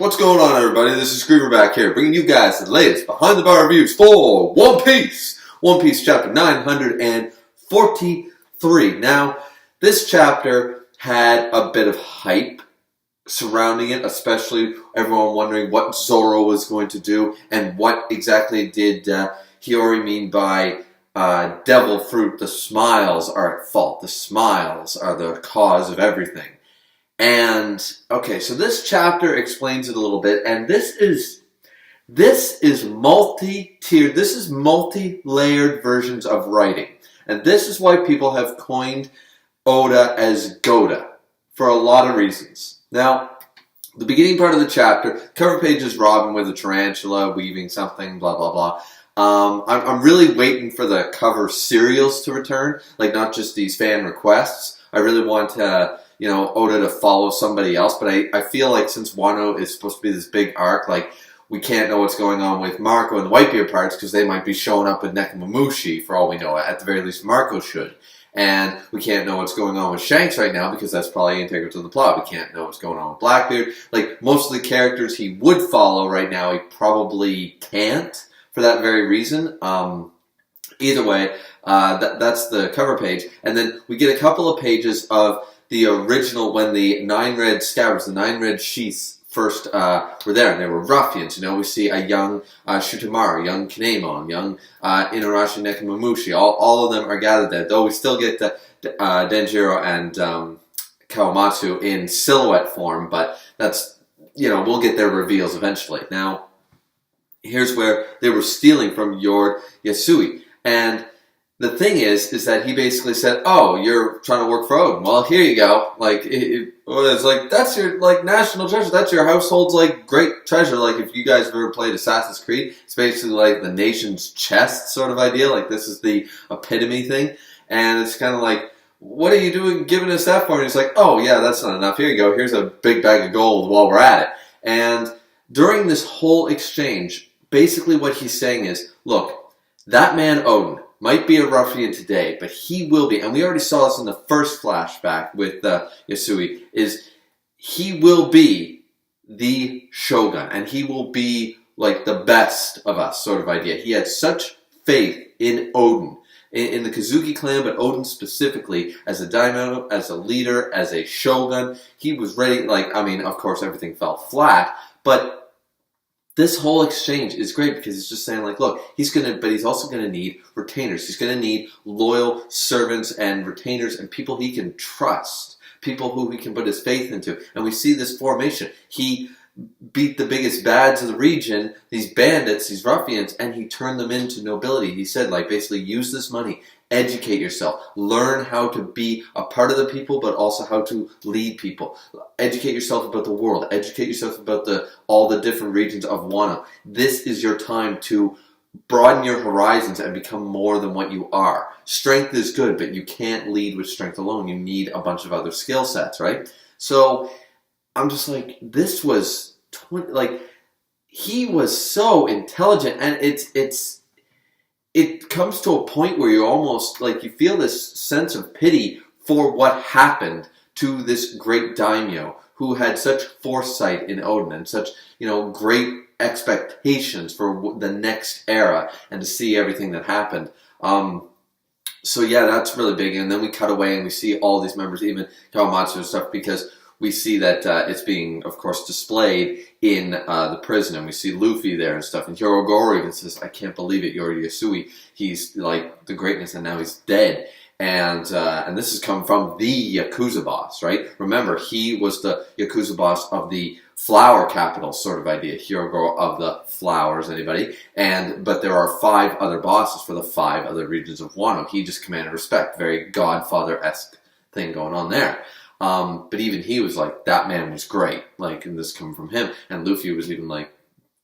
What's going on, everybody? This is Griever back here, bringing you guys the latest behind-the-bar reviews for One Piece! One Piece chapter 943. Now, this chapter had a bit of hype surrounding it, especially everyone wondering what Zorro was going to do and what exactly did Hiyori mean by devil fruit. The smiles are at fault. The smiles are the cause of everything. And, okay, so this chapter explains it a little bit, and this is multi-tiered, this is multi-layered versions of writing. And this is why people have coined Oda as Goda, for a lot of reasons. Now, the beginning part of the chapter, cover page is Robin with a tarantula, weaving something, blah, blah, blah. I'm really waiting for the cover serials to return, like not just these fan requests. I really want Oda to follow somebody else, but I feel like since Wano is supposed to be this big arc, like, we can't know what's going on with Marco and the Whitebeard parts because they might be showing up with Nekomamushi, for all we know. At the very least, Marco should. And we can't know what's going on with Shanks right now because that's probably integral to the plot. We can't know what's going on with Blackbeard. Like, most of the characters he would follow right now, he probably can't for that very reason. Either way, that's the cover page. And then we get a couple of pages of the original, when the 9 red scabbards, the 9 red sheaths first were there, and they were ruffians. We see a young Shutamaru, young Kinemon, young Inorashi Nekomamushi. All of them are gathered there, though we still get Denjiro and Kawamatsu in silhouette form, but that's, we'll get their reveals eventually. Now, here's where they were stealing from Yord Yasui, and the thing is that he basically said, "Oh, you're trying to work for Odin. Well, here you go. Like, it's like, that's your, like, national treasure. That's your household's, like, great treasure. Like, if you guys have ever played Assassin's Creed, it's basically like the nation's chest sort of idea. Like, this is the epitome thing. And it's kind of like, what are you doing giving us that for?" And he's like, "Oh, yeah, that's not enough. Here you go. Here's a big bag of gold while we're at it." And during this whole exchange, basically what he's saying is, look, that man Odin might be a ruffian today, but he will be, and we already saw this in the first flashback with Yasui, is he will be the shogun, and he will be like the best of us sort of idea. He had such faith in Odin, in the Kazuki clan, but Odin specifically, as a daimyo, as a leader, as a shogun. He was ready, of course everything fell flat, but this whole exchange is great because it's just saying, like, look, but he's also going to need retainers. He's going to need loyal servants and retainers and people he can trust, people who he can put his faith into. And we see this formation. He beat the biggest bads of the region, these bandits, these ruffians, and he turned them into nobility. He said, like, basically, use this money, educate yourself, learn how to be a part of the people, but also how to lead people. Educate yourself about the world. Educate yourself about all the different regions of Wano. This is your time to broaden your horizons and become more than what you are. Strength is good, but you can't lead with strength alone. You need a bunch of other skill sets, right? So I'm just like, this was he was so intelligent, and it comes to a point where you almost, like, you feel this sense of pity for what happened to this great daimyo who had such foresight in Odin and such, great expectations for the next era, and to see everything that happened. So yeah, that's really big. And then we cut away and we see all these members, even Kawamatsu and stuff, because we see that it's being, of course, displayed in the prison, and we see Luffy there and stuff. And Hirogoro even says, "I can't believe it, Yori Yasui. He's like the greatness, and now he's dead." And this has come from the Yakuza boss, right? Remember, he was the Yakuza boss of the flower capital sort of idea. Hirogoro of the flowers, anybody? But there are 5 other bosses for the 5 other regions of Wano. He just commanded respect. Very Godfather-esque thing going on there. But even he was like, that man was great. Like, and this coming from him. And Luffy was even like,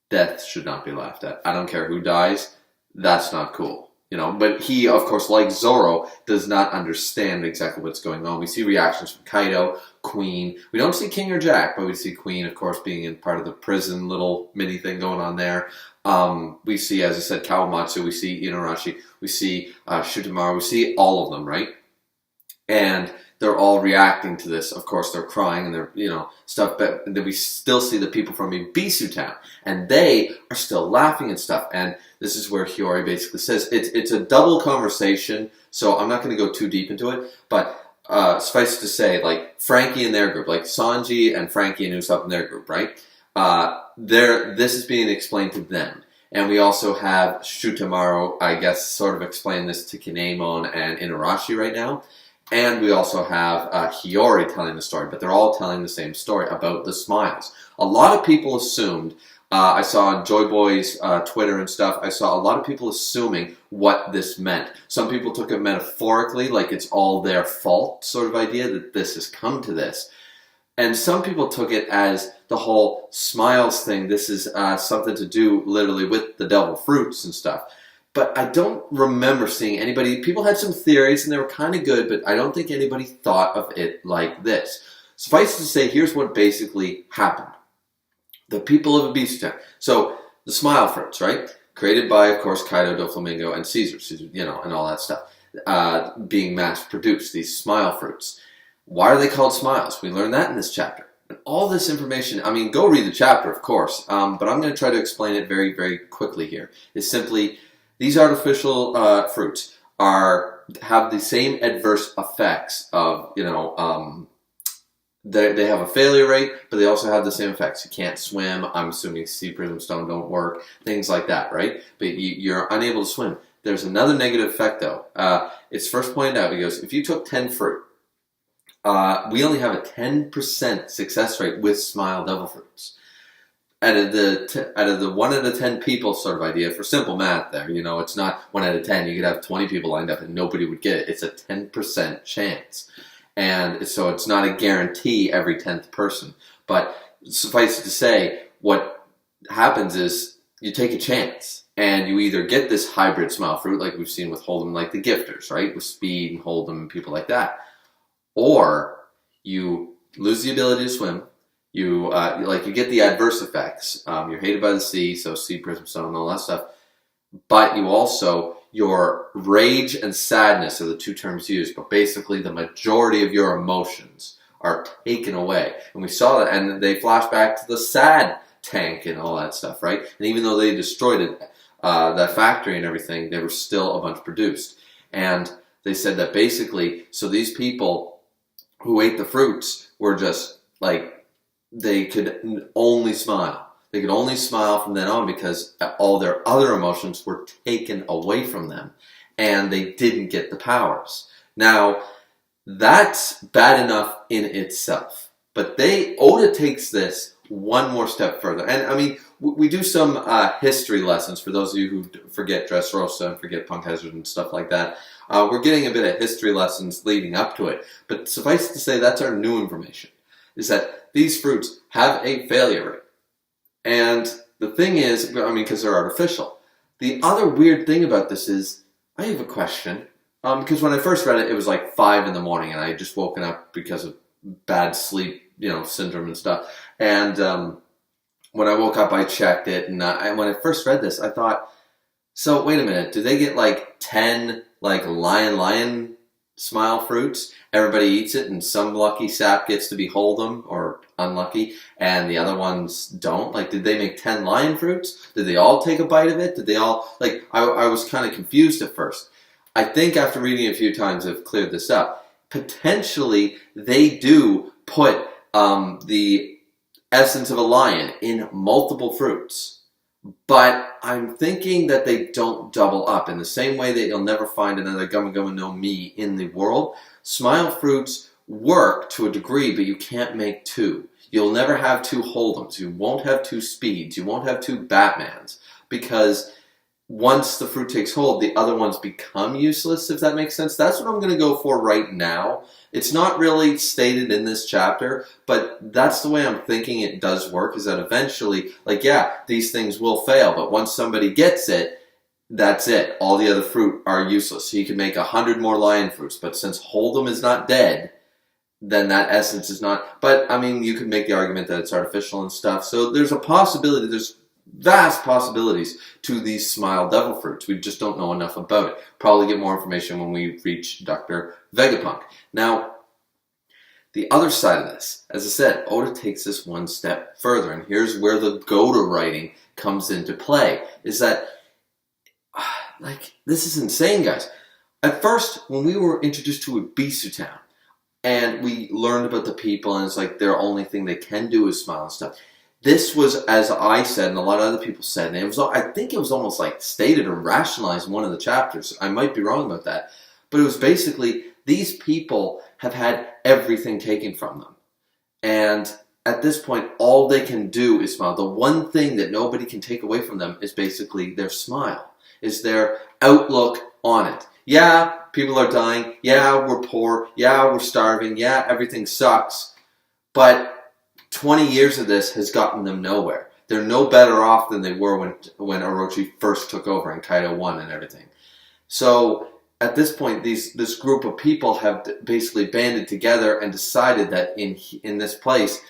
death should not be laughed at. I don't care who dies. That's not cool. But he, of course, like Zorro, does not understand exactly what's going on. We see reactions from Kaido, Queen. We don't see King or Jack, but we see Queen, of course, being in part of the prison little mini thing going on there. We see, as I said, Kawamatsu. We see Inorashi. We see Shutamaru. We see all of them, right? And they're all reacting to this. Of course, they're crying and they're, stuff. But then we still see the people from Ibisu Town, and they are still laughing and stuff. And this is where Hiyori basically says it's a double conversation. So I'm not going to go too deep into it, but suffice it to say, like Frankie in their group, like Sanji and Frankie and Usopp in their group, right? This is being explained to them. And we also have Shutamaru, I guess, sort of explain this to Kinemon and Inorashi right now. And we also have Hiyori telling the story, but they're all telling the same story about the smiles. A lot of people assumed, I saw on Joy Boy's Twitter and stuff, I saw a lot of people assuming what this meant. Some people took it metaphorically, like it's all their fault sort of idea that this has come to this. And some people took it as the whole smiles thing, this is something to do literally with the devil fruits and stuff. But I don't remember seeing anybody, people had some theories and they were kind of good, but I don't think anybody thought of it like this. Suffice to say, here's what basically happened. The people of Ibisu Town. So, the smile fruits, right? Created by, of course, Kaido, Doflamingo, and Caesar, and all that stuff. Being mass-produced, these smile fruits. Why are they called smiles? We learned that in this chapter. And all this information, I mean, go read the chapter, of course, but I'm going to try to explain it very, very quickly here. It's simply, these artificial fruits have the same adverse effects of, they have a failure rate, but they also have the same effects. You can't swim. I'm assuming sea prism stone don't work. Things like that, right? But you're unable to swim. There's another negative effect, though. It's first pointed out. He goes, if you took 10 fruit, we only have a 10% success rate with smile devil fruits. Out of the 1 out of 10 people sort of idea, for simple math there, it's not 1 out of 10. You could have 20 people lined up and nobody would get it. It's a 10% chance. And so it's not a guarantee every 10th person. But suffice it to say, what happens is you take a chance. And you either get this hybrid smile fruit, like we've seen with Hold'em, like the gifters, right? With Speed and Hold'em and people like that. Or you lose the ability to swim. You get the adverse effects. You're hated by the sea, so sea prism stone and all that stuff. But you also, your rage and sadness are the two terms used, but basically the majority of your emotions are taken away. And we saw that, and they flash back to the sad tank and all that stuff, right? And even though they destroyed it, that factory and everything, there were still a bunch produced. And they said that basically, so these people who ate the fruits were just like, they could only smile. They could only smile from then on because all their other emotions were taken away from them. And they didn't get the powers. Now, that's bad enough in itself. But Oda takes this one more step further. And I mean, we do some history lessons for those of you who forget Dressrosa and forget Punk Hazard and stuff like that. We're getting a bit of history lessons leading up to it. But suffice to say, that's our new information. Is that these fruits have a failure rate. And the thing is, I mean, because they're artificial. The other weird thing about this is, I have a question. Because when I first read it, it was like 5 in the morning, and I had just woken up because of bad sleep, syndrome and stuff. And when I woke up, I checked it, and when I first read this, I thought, so wait a minute, do they get like 10 like lion smile fruits? Everybody eats it, and some lucky sap gets to be Hold'em, or unlucky, and the other ones don't? Like, did they make 10 lion fruits? Did they all take a bite of it? Did they all, like, I was kind of confused at first. I think after reading it a few times, I've cleared this up. Potentially, they do put the essence of a lion in multiple fruits. But I'm thinking that they don't double up. In the same way that you'll never find another Gumma Gumma no Mi in the world, smile fruits work to a degree, but you can't make 2. You'll never have 2 Hold'ems. You won't have 2 Speeds. You won't have 2 Batmans. Because once the fruit takes hold, the other ones become useless, if that makes sense. That's what I'm going to go for right now. It's not really stated in this chapter, but that's the way I'm thinking it does work, is that eventually, like, yeah, these things will fail, but once somebody gets it, that's it. All the other fruit are useless. So you can make 100 more lion fruits, but since Hold'em is not dead, then that essence is not. But, I mean, you could make the argument that it's artificial and stuff, so there's a possibility, there's vast possibilities to these smile devil fruits. We just don't know enough about it. Probably get more information when we reach Dr. Vegapunk. Now, the other side of this, as I said, Oda takes this one step further, and here's where the Goda writing comes into play, is that, like, this is insane, guys. At first, when we were introduced to Ibisu Town, and we learned about the people, and it's like their only thing they can do is smile and stuff. This was, as I said, and a lot of other people said, and it was, I think it was almost like stated or rationalized in one of the chapters. I might be wrong about that. But it was basically, these people have had everything taken from them. And at this point, all they can do is smile. The one thing that nobody can take away from them is basically their smile, is their outlook on it. Yeah, people are dying. Yeah, we're poor. Yeah, we're starving. Yeah, everything sucks. But 20 years of this has gotten them nowhere. They're no better off than they were when Orochi first took over and Kaido won and everything. So at this point, this group of people have basically banded together and decided that in this place,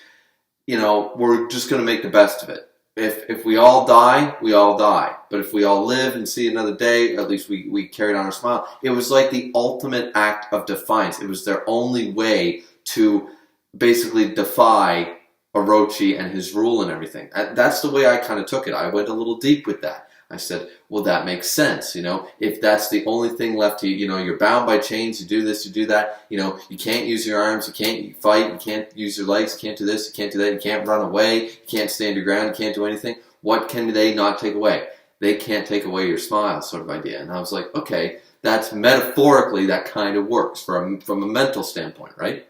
you know, we're just going to make the best of it. If we all die, we all die. But if we all live and see another day, at least we carried on our smile. It was like the ultimate act of defiance. It was their only way to basically defy Orochi and his rule and everything. That's the way I kind of took it. I went a little deep with that. I said, well, that makes sense, you know. If that's the only thing left to you, you know, you're bound by chains, you do this, you do that, you know, you can't use your arms, you can't fight, you can't use your legs, you can't do this, you can't do that, you can't run away, you can't stand your ground, you can't do anything. What can they not take away? They can't take away your smile, sort of idea. And I was like, okay, that's metaphorically, that kind of works from a mental standpoint, right?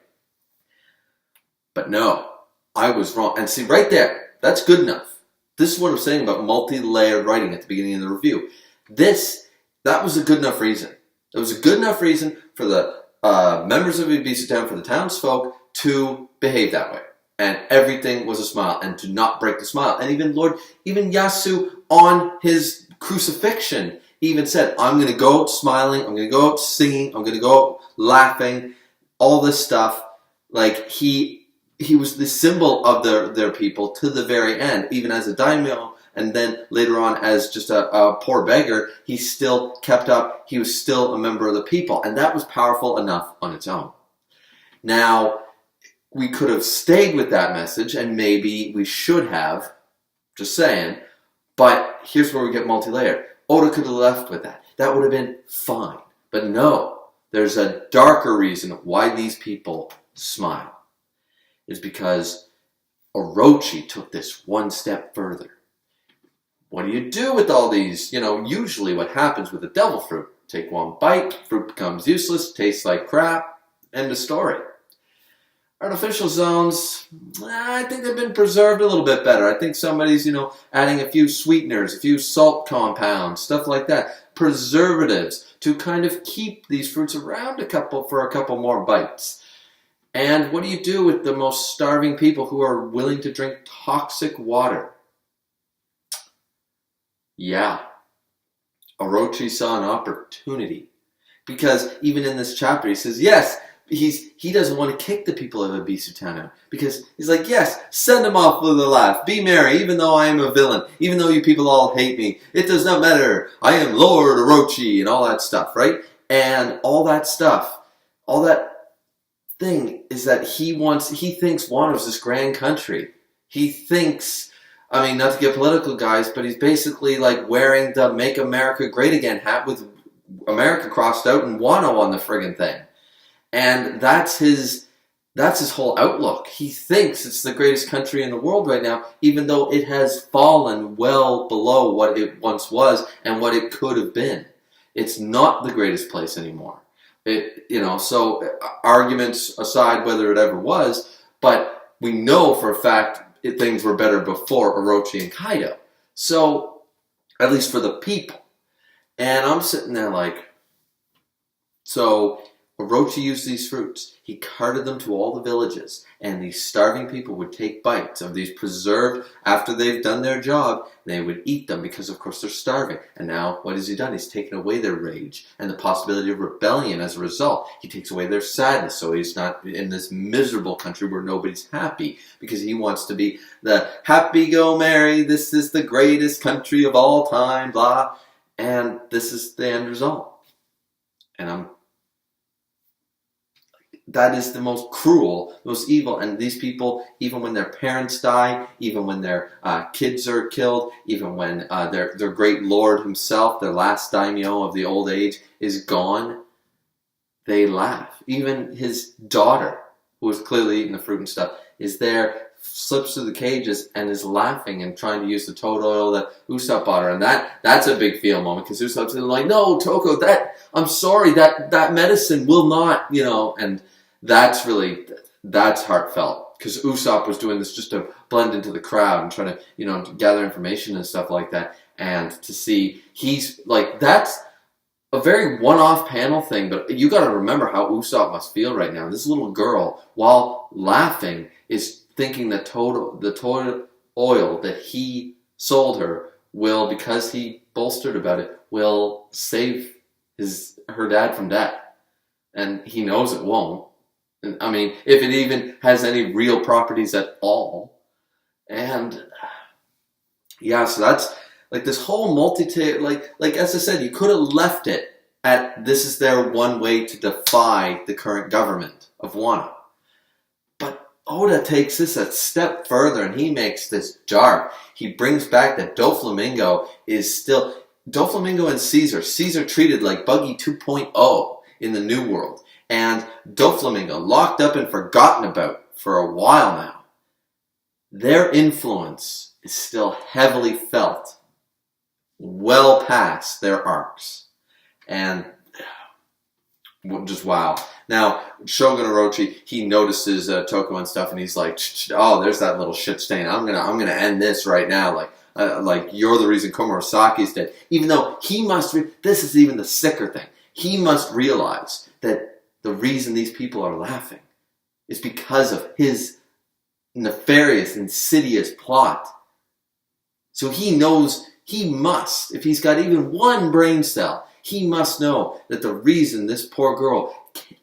But no, I was wrong. And see, right there, that's good enough. This is what I'm saying about multi-layered writing at the beginning of the review. That was a good enough reason. It was a good enough reason for the members of Ibisu Town, for the townsfolk, to behave that way. And everything was a smile, and to not break the smile. And even Yasu on his crucifixion even said, I'm going to go out smiling, I'm going to go out singing, I'm going to go out laughing, all this stuff. Like, he was the symbol of their people to the very end, even as a daimyo, and then later on as just a poor beggar. He still kept up. He was still a member of the people, and that was powerful enough on its own. Now, we could have stayed with that message, and maybe we should have, just saying, but here's where we get multi-layered. Oda could have left with that. That would have been fine. But no, there's a darker reason why these people smile. Is because Orochi took this one step further. What do you do with all these? You know, usually what happens with a devil fruit, take one bite, fruit becomes useless, tastes like crap, end of story. Artificial zones, I think they've been preserved a little bit better. I think somebody's, you know, adding a few sweeteners, a few salt compounds, stuff like that. Preservatives to kind of keep these fruits around for a couple more bites. And what do you do with the most starving people who are willing to drink toxic water? Yeah, Orochi saw an opportunity. Because even in this chapter he says, yes, he doesn't want to kick the people of Ibisu Town out. Because he's like, yes, send them off with a laugh. Be merry, even though I am a villain. Even though you people all hate me. It does not matter. I am Lord Orochi and all that stuff, right? And all that stuff, all that thing is that he thinks Wano's this grand country. He thinks, I mean, not to get political, guys, but he's basically like wearing the Make America Great Again hat with America crossed out and Wano on the friggin' thing. And that's his whole outlook. He thinks it's the greatest country in the world right now, even though it has fallen well below what it once was and what it could have been. It's not the greatest place anymore. So arguments aside whether it ever was, but we know for a fact things were better before Orochi and Kaido. So, at least for the people. And I'm sitting there like, so Orochi used these fruits. He carted them to all the villages, and these starving people would take bites of these preserved, after they've done their job, they would eat them because, of course, they're starving. And now, what has he done? He's taken away their rage and the possibility of rebellion as a result. He takes away their sadness, so he's not in this miserable country where nobody's happy, because he wants to be the happy-go-merry, this is the greatest country of all time, blah. And this is the end result. And that is the most cruel, most evil. And these people, even when their parents die, even when their kids are killed, even when their great lord himself, their last daimyo of the old age, is gone, they laugh. Even his daughter, who was clearly eating the fruit and stuff, is there, slips through the cages and is laughing and trying to use the toad oil that Usopp bought her. And that's a big feel moment, because Usopp's like, no, Toko, I'm sorry, that medicine will not, and that's heartfelt, because Usopp was doing this just to blend into the crowd and try to, to gather information and stuff like that. And to see, he's like, that's a very one-off panel thing, but you got to remember how Usopp must feel right now. This little girl, while laughing, is thinking that the toad oil that he sold her will, because he bolstered about it, will save her dad from death. And he knows it won't. I mean, if it even has any real properties at all. And yeah, so that's like this whole like as I said, you could have left it at this is their one way to defy the current government of Wano. But Oda takes this a step further, and he makes this dark. He brings back that Doflamingo and Caesar treated like Buggy 2.0 in the New World. And Doflamingo, locked up and forgotten about for a while now, their influence is still heavily felt well past their arcs. And just wow. Now, Shogun Orochi, he notices Toko and stuff, and he's like, oh, there's that little shit stain. I'm gonna end this right now. Like you're the reason Komurasaki's dead. Even though he must, this is even the sicker thing. He must realize that the reason these people are laughing is because of his nefarious, insidious plot. So he knows he must, if he's got even one brain cell, he must know that the reason this poor girl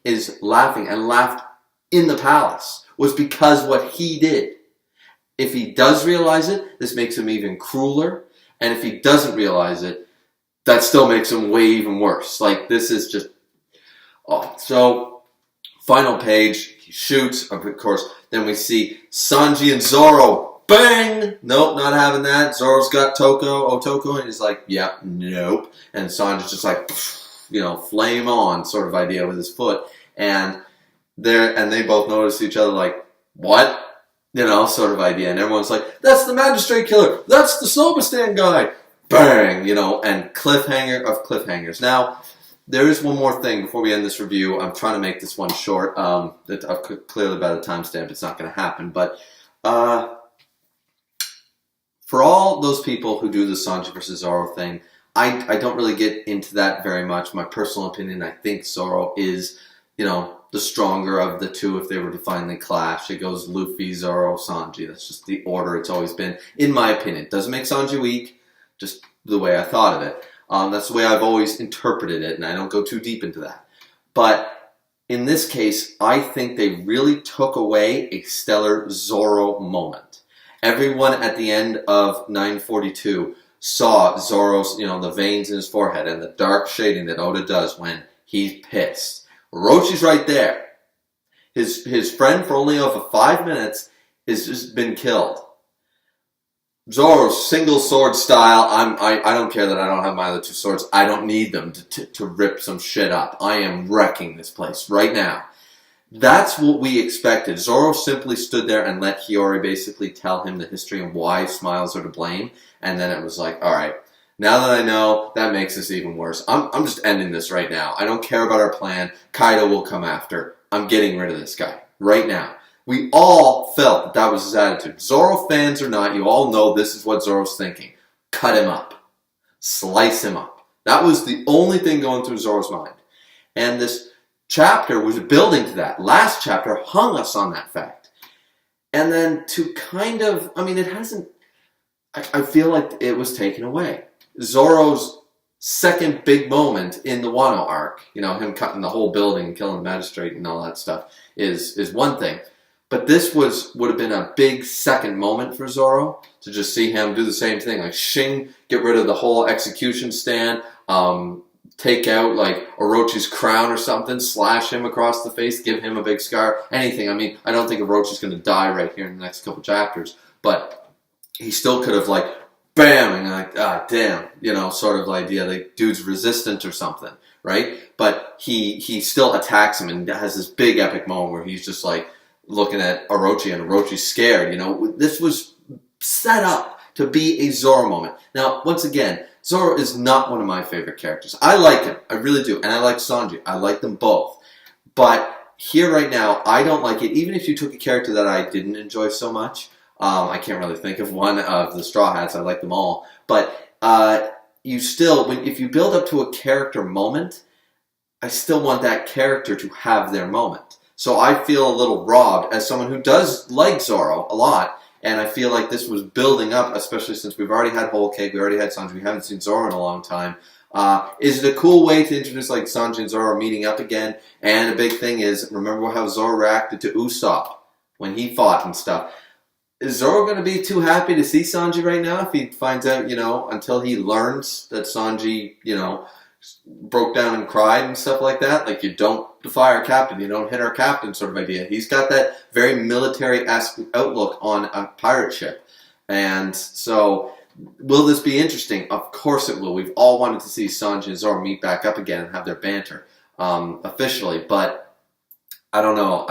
is laughing and laughed in the palace was because what he did. If he does realize it, this makes him even crueler. And if he doesn't realize it, that still makes him way even worse. Like, this is just... Oh, so, final page, he shoots, of course, then we see Sanji and Zorro, bang! Nope, not having that. Zorro's got Otoko, and he's like, yeah, nope. And Sanji's just like, flame on sort of idea with his foot. And they both notice each other like, what? Sort of idea. And everyone's like, that's the magistrate killer! That's the Slobostan guy! Bang! And cliffhanger of cliffhangers. Now, there is one more thing before we end this review. I'm trying to make this one short. Clearly by the timestamp it's not going to happen. But for all those people who do the Sanji versus Zorro thing, I don't really get into that very much. My personal opinion, I think Zorro is, the stronger of the two if they were to finally clash. It goes Luffy, Zorro, Sanji. That's just the order it's always been, in my opinion. Doesn't make Sanji weak, just the way I thought of it. That's the way I've always interpreted it, and I don't go too deep into that. But in this case, I think they really took away a stellar Zorro moment. Everyone at the end of 942 saw Zorro's, the veins in his forehead and the dark shading that Oda does when he's pissed. Orochi's right there. His friend, for only over 5 minutes, has just been killed. Zorro's single sword style, I don't care that I don't have my other two swords. I don't need them to rip some shit up. I am wrecking this place right now. That's what we expected. Zorro simply stood there and let Hiyori basically tell him the history and why Smiles are to blame. And then it was like, alright, now that I know, that makes this even worse. I'm just ending this right now. I don't care about our plan. Kaido will come after. I'm getting rid of this guy right now. We all felt that was his attitude. Zorro fans or not, you all know this is what Zorro's thinking. Cut him up. Slice him up. That was the only thing going through Zorro's mind. And this chapter was building to that. Last chapter hung us on that fact. And then to kind of, I mean, it hasn't, I feel like it was taken away. Zorro's second big moment in the Wano arc, you know, him cutting the whole building and killing the magistrate and all that stuff, is one thing. But this would have been a big second moment for Zorro, to just see him do the same thing. Like, shing, get rid of the whole execution stand, take out, like, Orochi's crown or something, slash him across the face, give him a big scar, anything. I mean, I don't think Orochi's going to die right here in the next couple chapters, but he still could have, like, bam, and like, ah, damn, you know, sort of idea, like, dude's resistant or something, right? But he still attacks him and has this big epic moment where he's just, like, looking at Orochi, and Orochi's scared, you know. This was set up to be a Zorro moment. Now, once again, Zorro is not one of my favorite characters. I like him, I really do, and I like Sanji. I like them both. But here right now, I don't like it. Even if you took a character that I didn't enjoy so much, I can't really think of one of the Straw Hats. I like them all. But you still, if you build up to a character moment, I still want that character to have their moment. So I feel a little robbed as someone who does like Zorro a lot, and I feel like this was building up, especially since we've already had Whole Cake, we already had Sanji, we haven't seen Zorro in a long time. Is it a cool way to introduce, like, Sanji and Zorro meeting up again? And a big thing is, remember how Zorro reacted to Usopp when he fought and stuff. Is Zorro going to be too happy to see Sanji right now if he finds out, you know, until he learns that Sanji, you know, broke down and cried and stuff like that? Like, you don't defy our captain, you don't hit our captain sort of idea. He's got that very military-esque outlook on a pirate ship. And so, will this be interesting? Of course it will. We've all wanted to see Sanji and Zorro meet back up again and have their banter officially. But, I don't know.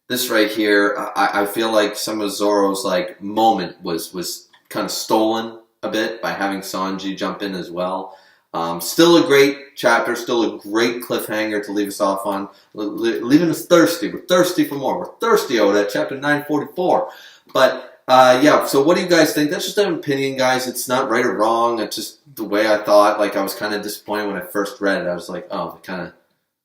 This right here, I feel like some of Zorro's, like, moment was kind of stolen a bit by having Sanji jump in as well. Still a great chapter, still a great cliffhanger to leave us off on, leaving us thirsty. We're thirsty for more. We're thirsty, Oda, chapter 944. But, yeah, so what do you guys think? That's just an opinion, guys. It's not right or wrong. It's just the way I thought. Like, I was kind of disappointed when I first read it. I was like, oh, it kind of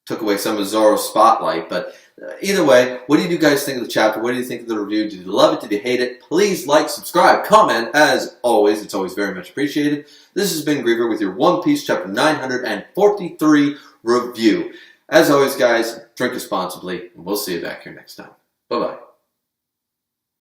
took away some of Zorro's spotlight. But either way, what do you guys think of the chapter? What do you think of the review? Did you love it? Did you hate it? Please like, subscribe, comment. As always, it's always very much appreciated. This has been Griever with your One Piece chapter 943 review. As always, guys, drink responsibly, and we'll see you back here next time. Bye-bye.